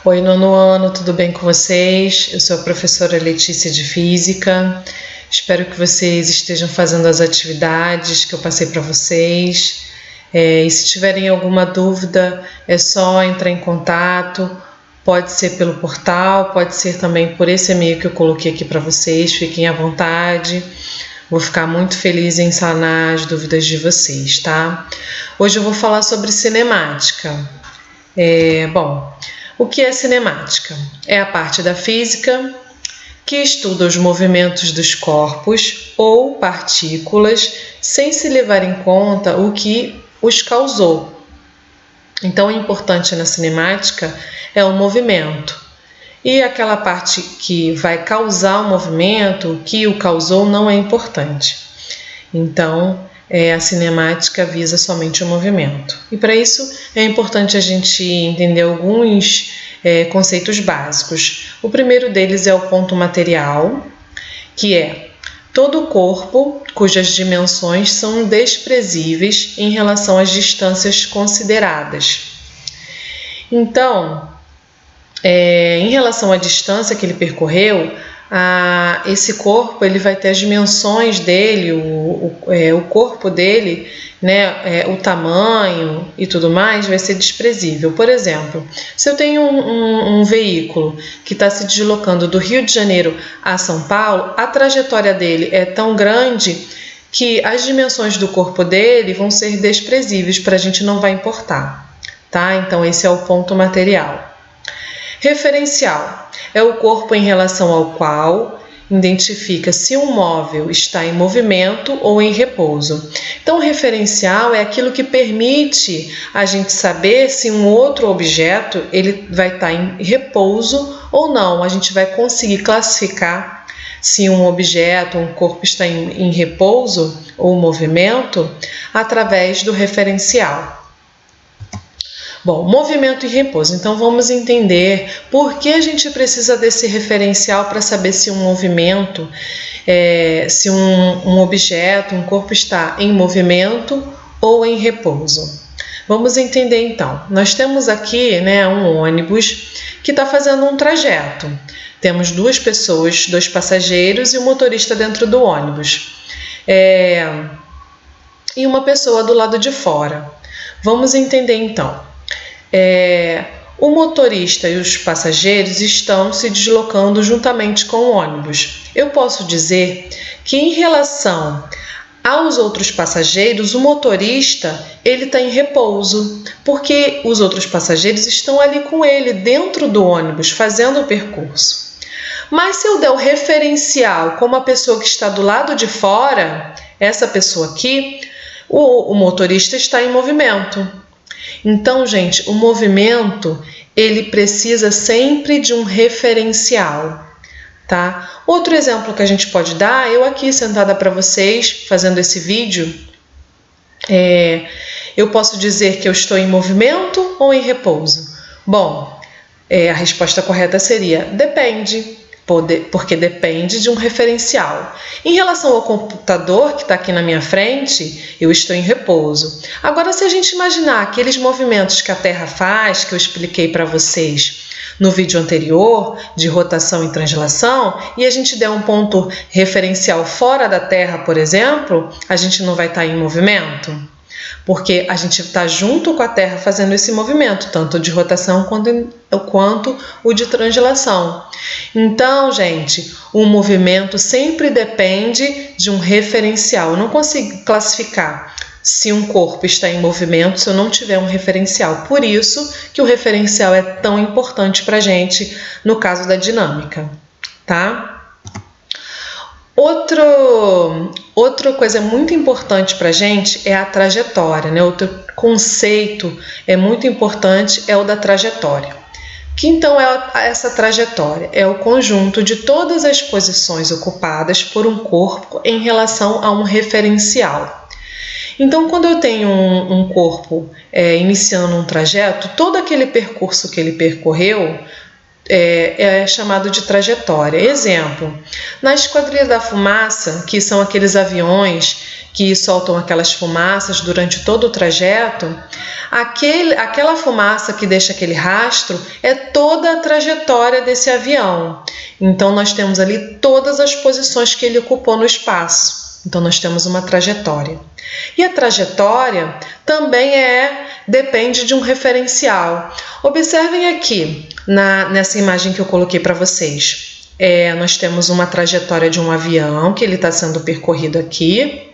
Oi, nono ano, tudo bem com vocês? Eu sou a professora Letícia de Física. Espero que vocês estejam fazendo as atividades que eu passei para vocês. E se tiverem alguma dúvida, é só entrar em contato. Pode ser pelo portal, pode ser também por esse e-mail que eu coloquei aqui para vocês. Fiquem à vontade. Vou ficar muito feliz em sanar as dúvidas de vocês, tá? Hoje eu vou falar sobre cinemática. O que é cinemática? É a parte da física que estuda os movimentos dos corpos ou partículas sem se levar em conta o que os causou. Então, o importante na cinemática é o movimento. E aquela parte que vai causar o movimento, o que o causou, não é importante. Então, a cinemática visa somente o movimento. E para isso é importante a gente entender alguns conceitos básicos. O primeiro deles é o ponto material, que é todo o corpo cujas dimensões são desprezíveis em relação às distâncias consideradas. Então, em relação à distância que ele percorreu, esse corpo ele vai ter as dimensões dele, o corpo dele, né, o tamanho e tudo mais vai ser desprezível. Por exemplo, se eu tenho um veículo que está se deslocando do Rio de Janeiro a São Paulo, a trajetória dele é tão grande que as dimensões do corpo dele vão ser desprezíveis, para a gente não vai importar, tá? Então esse é o ponto material. Referencial é o corpo em relação ao qual identifica se um móvel está em movimento ou em repouso. Então, o referencial é aquilo que permite a gente saber se um outro objeto ele vai estar em repouso ou não. A gente vai conseguir classificar se um objeto, um corpo está em repouso ou movimento através do referencial. Bom, movimento e repouso. Então, vamos entender por que a gente precisa desse referencial para saber se um movimento, se um objeto, um corpo está em movimento ou em repouso. Vamos entender então. Nós temos aqui, né, um ônibus que está fazendo um trajeto. Temos duas pessoas, dois passageiros e o motorista dentro do ônibus. E uma pessoa do lado de fora. Vamos entender então. O motorista e os passageiros estão se deslocando juntamente com o ônibus. Eu posso dizer que em relação aos outros passageiros, o motorista ele está em repouso, porque os outros passageiros estão ali com ele dentro do ônibus fazendo o percurso. Mas se eu der o referencial como a pessoa que está do lado de fora, essa pessoa aqui, o motorista está em movimento. Então, gente, o movimento ele precisa sempre de um referencial, tá? Outro exemplo que a gente pode dar, eu aqui sentada para vocês fazendo esse vídeo, eu posso dizer que eu estou em movimento ou em repouso? Bom, a resposta correta seria depende. Porque depende de um referencial. Em relação ao computador que está aqui na minha frente, eu estou em repouso. Agora, se a gente imaginar aqueles movimentos que a Terra faz, que eu expliquei para vocês no vídeo anterior, de rotação e translação, e a gente der um ponto referencial fora da Terra, por exemplo, a gente não vai estar em movimento? Porque a gente está junto com a Terra fazendo esse movimento, tanto de rotação quanto o de translação. Então, gente, o movimento sempre depende de um referencial. Eu não consigo classificar se um corpo está em movimento se eu não tiver um referencial. Por isso que o referencial é tão importante para a gente no caso da dinâmica, tá? Outra coisa muito importante para a gente é a trajetória, né? Outro conceito muito importante é o da trajetória. Que então essa trajetória? É o conjunto de todas as posições ocupadas por um corpo em relação a um referencial. Então, quando eu tenho um corpo iniciando um trajeto, todo aquele percurso que ele percorreu é chamado de trajetória. Exemplo, na Esquadrilha da Fumaça, que são aqueles aviões que soltam aquelas fumaças durante todo o trajeto, aquela fumaça que deixa aquele rastro é toda a trajetória desse avião. Então, nós temos ali todas as posições que ele ocupou no espaço. Então, nós temos uma trajetória. E a trajetória também depende de um referencial. Observem aqui, nessa imagem que eu coloquei para vocês. Nós temos uma trajetória de um avião que ele está sendo percorrido aqui.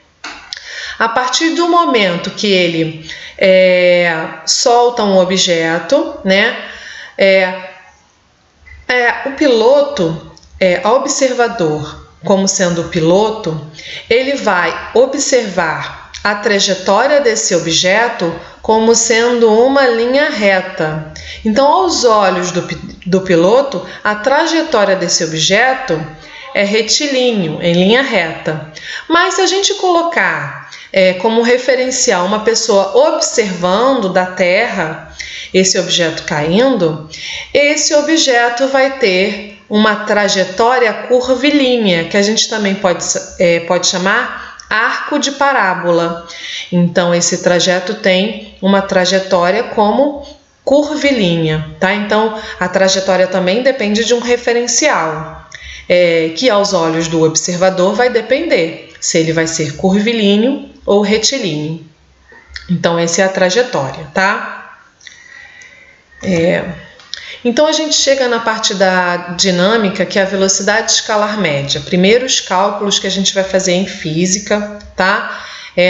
A partir do momento que ele solta um objeto, né? O piloto, observador, como sendo o piloto, ele vai observar a trajetória desse objeto como sendo uma linha reta. Então, aos olhos do piloto, a trajetória desse objeto é retilíneo, em linha reta. Mas se a gente colocar como referencial uma pessoa observando da Terra esse objeto caindo, esse objeto vai ter uma trajetória curvilínea, que a gente também pode chamar arco de parábola. Então, esse trajeto tem uma trajetória como curvilínea, tá? Então, a trajetória também depende de um referencial, que aos olhos do observador vai depender se ele vai ser curvilíneo ou retilíneo. Então, essa é a trajetória, tá? Então, a gente chega na parte da dinâmica, que é a velocidade escalar média. Primeiros cálculos que a gente vai fazer em física, tá?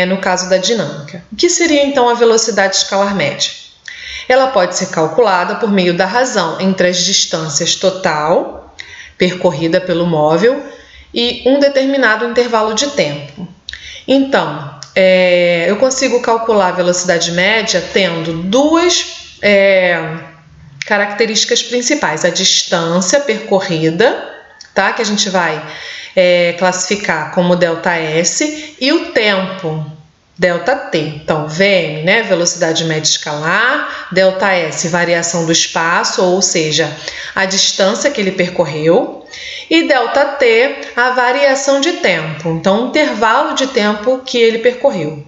No caso da dinâmica. O que seria, então, a velocidade escalar média? Ela pode ser calculada por meio da razão entre as distâncias total percorrida pelo móvel e um determinado intervalo de tempo. Então, eu consigo calcular a velocidade média tendo duas características principais: a distância percorrida, tá? Que a gente vai classificar como ΔS, e o tempo, ΔT. Então, VM, né? Velocidade média escalar, ΔS, variação do espaço, ou seja, a distância que ele percorreu, e ΔT, a variação de tempo, então, o intervalo de tempo que ele percorreu.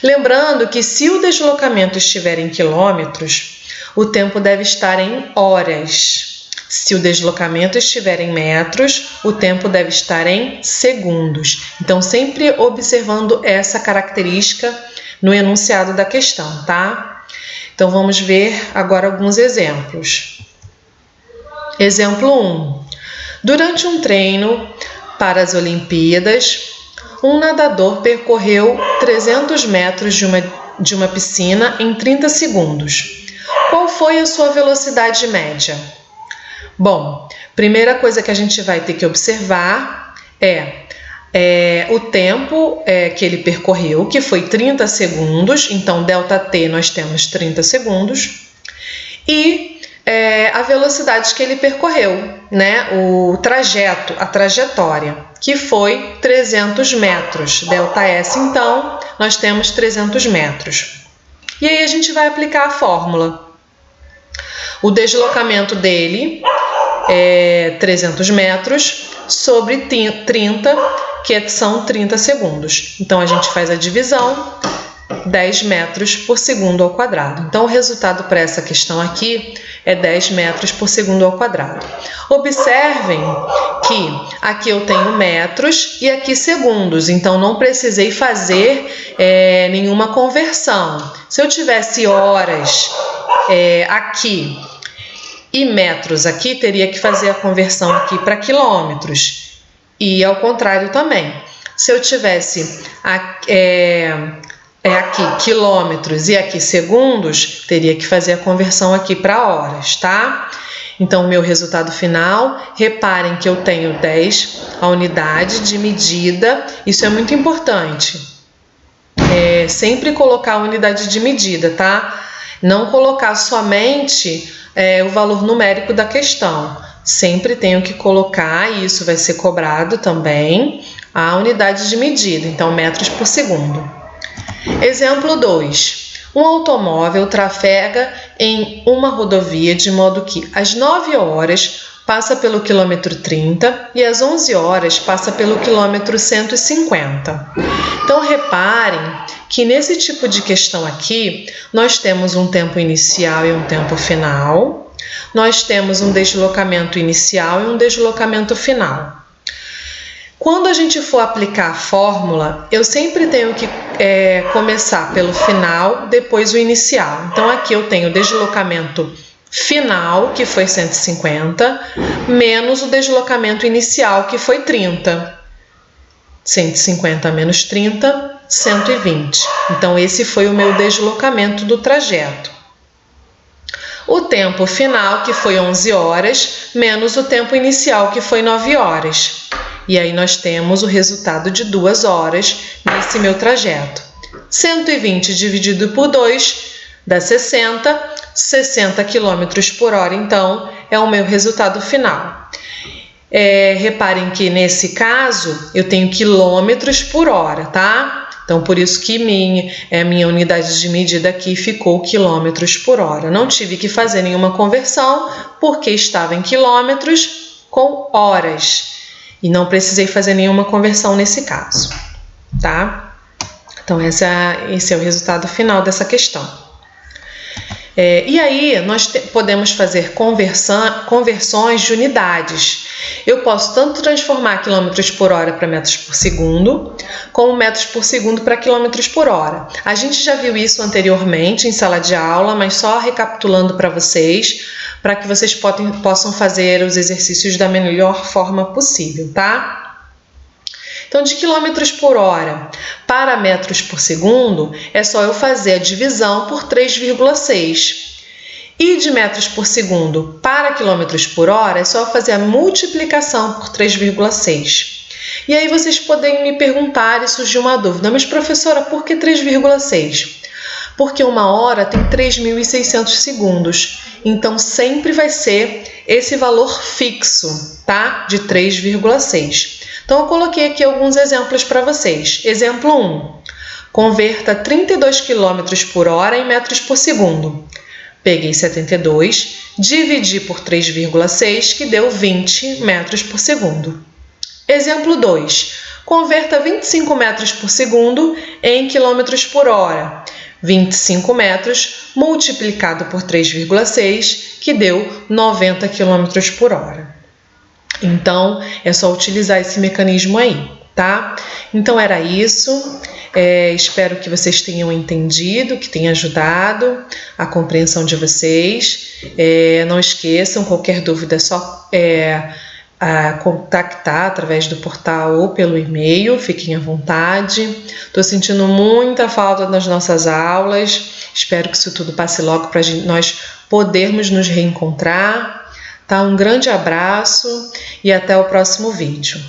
Lembrando que se o deslocamento estiver em quilômetros, o tempo deve estar em horas. Se o deslocamento estiver em metros, o tempo deve estar em segundos. Então, sempre observando essa característica no enunciado da questão, tá? Então, vamos ver agora alguns exemplos. Exemplo 1. Durante um treino para as Olimpíadas, um nadador percorreu 300 metros de uma piscina em 30 segundos. Qual foi a sua velocidade média? Bom, primeira coisa que a gente vai ter que observar é o tempo que ele percorreu, que foi 30 segundos, então ΔT nós temos 30 segundos, e a velocidade que ele percorreu, né? O trajeto, a trajetória, que foi 300 metros, ΔS, então nós temos 300 metros. E aí a gente vai aplicar a fórmula. O deslocamento dele é 300 metros sobre 30, que são 30 segundos. Então, a gente faz a divisão, 10 metros por segundo ao quadrado. Então, o resultado para essa questão aqui é 10 metros por segundo ao quadrado. Observem que aqui eu tenho metros e aqui segundos, então não precisei fazer nenhuma conversão. Se eu tivesse horas aqui e metros aqui, teria que fazer a conversão aqui para quilômetros, e ao contrário também. Se eu tivesse aqui quilômetros e aqui segundos, teria que fazer a conversão aqui para horas, tá? Então, o meu resultado final, reparem que eu tenho 10, a unidade de medida, isso é muito importante. Sempre colocar a unidade de medida, tá? Não colocar somente o valor numérico da questão. Sempre tenho que colocar, e isso vai ser cobrado também, a unidade de medida, então metros por segundo. Exemplo 2. Um automóvel trafega em uma rodovia de modo que às 9 horas passa pelo quilômetro 30 e às 11 horas passa pelo quilômetro 150. Então, reparem que nesse tipo de questão aqui, nós temos um tempo inicial e um tempo final, nós temos um deslocamento inicial e um deslocamento final. Quando a gente for aplicar a fórmula, eu sempre tenho que começar pelo final, depois o inicial. Então, aqui eu tenho o deslocamento final, que foi 150, menos o deslocamento inicial, que foi 30. 150 menos 30, 120. Então, esse foi o meu deslocamento do trajeto. O tempo final, que foi 11 horas, menos o tempo inicial, que foi 9 horas. E aí nós temos o resultado de 2 horas nesse meu trajeto. 120 dividido por 2 dá 60, 60 km por hora, então, é o meu resultado final. Reparem que nesse caso eu tenho quilômetros por hora, tá? Então, por isso que minha unidade de medida aqui ficou quilômetros por hora. Não tive que fazer nenhuma conversão, porque estava em quilômetros com horas. E não precisei fazer nenhuma conversão nesse caso, tá? Então, esse é o resultado final dessa questão. E aí, nós podemos fazer conversões de unidades. Eu posso tanto transformar quilômetros por hora para metros por segundo, como metros por segundo para quilômetros por hora. A gente já viu isso anteriormente em sala de aula, mas só recapitulando para vocês que vocês possam fazer os exercícios da melhor forma possível, tá? Então, de quilômetros por hora para metros por segundo, é só eu fazer a divisão por 3,6. E de metros por segundo para quilômetros por hora, é só fazer a multiplicação por 3,6. E aí vocês podem me perguntar e surgir uma dúvida, mas professora, por que 3,6? Porque uma hora tem 3.600 segundos, então sempre vai ser esse valor fixo, tá? De 3,6. Então, eu coloquei aqui alguns exemplos para vocês. Exemplo 1. Converta 32 km por hora em metros por segundo. Peguei 72, dividi por 3,6, que deu 20 metros por segundo. Exemplo 2. Converta 25 metros por segundo em quilômetros por hora. 25 metros multiplicado por 3,6, que deu 90 km por hora. Então, é só utilizar esse mecanismo aí, tá? Então, era isso. Espero que vocês tenham entendido, que tenha ajudado a compreensão de vocês. Não esqueçam, qualquer dúvida é só contactar através do portal ou pelo e-mail. Fiquem à vontade. Estou sentindo muita falta das nossas aulas. Espero que isso tudo passe logo para nós podermos nos reencontrar. Tá? Um grande abraço e até o próximo vídeo.